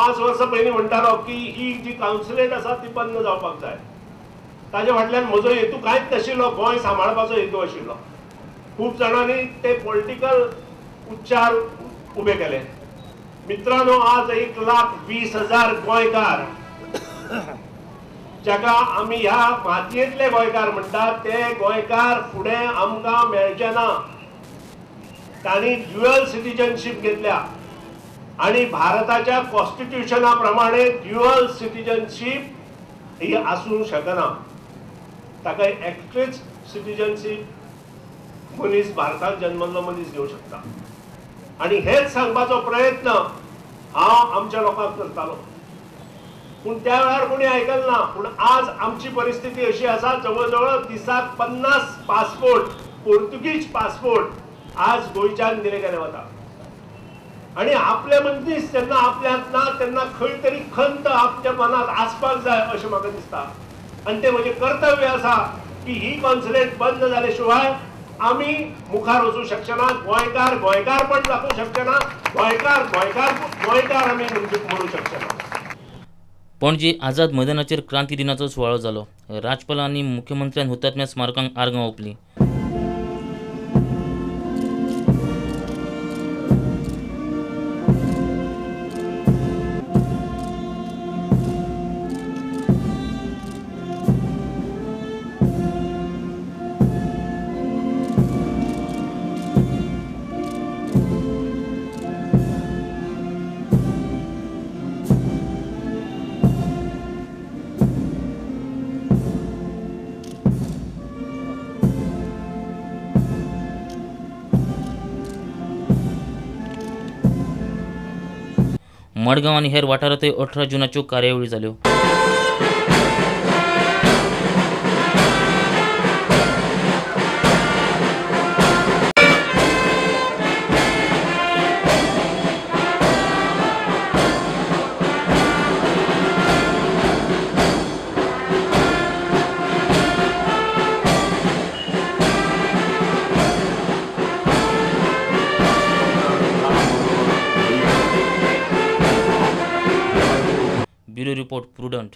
5 वर्सां पयलीं म्हणटालो की ही जी कावन्सिलेट आसा ती बंद जावपाक जाय. ताजे फाटल्यान म्हजो हेतू कांयच नाशिल्लो, गोंय सांबाळपाचो हेतू आशिल्लो. खूब जाणांनी ते पॉलिटिकल उच्चार उबे केले. मित्रांनो, आज 1,20,000 गोंयकार जाका आमी ह्या मातयेंतले गोंयकार म्हणटात, ते गोंयकार फुडें आमकां मेळचे ना. तांणी ड्युअल सिटीजनशीप घेतल्या आणि भारताच्या कॉन्स्टिट्यूशना प्रमाणे ड्युअल सिटीजनशीप ही आसूंक शकना. ताका एकटीच सिटीजनशीप मनीस भारतांत जन्मल्लो मनीस घेवंक शकता. आणि हेच सांगपाचो प्रयत्न हांव आमच्या लोकांक करतालो, पूण त्या वेळार कोणी आयकलें ना. पूण आज आमची परिस्थिती अशी आसा, जवळ जवळ दिसाक 50 पासपोर्ट, पोर्तुगीज पासपोर्ट आज गोंयच्यान दिले गेले वता. आणि आपले मनीस जेन्ना आपल्यात ना तेन्ना खंय तरी खंत आपल्या मनात आसपाक जाय अशें म्हाका दिसता. आणि ते म्हजें कर्तव्य आसा की ही कॉन्सुलेट बंद जाले शिवाय आमी मुखार वचूंक शकचे ना. गोंयकार गोंयकारपण दाखोवंक शकचे ना. गोंयकार गोंयकार गोंयकार आमी म्हणूंक शकचे ना. पणजी आझाद मैदानाचेर क्रांती दिनाचो सुवाळो जालो. राज्यपाल आनी मुख्यमंत्र्यान हुतात्म्या स्मारकांक आर्गां ओंपलीं. मडगांव आनी हेर वाठारांतय 18 जूनाच्यो कार्यावळी जाल्यो. Bureau report prudent.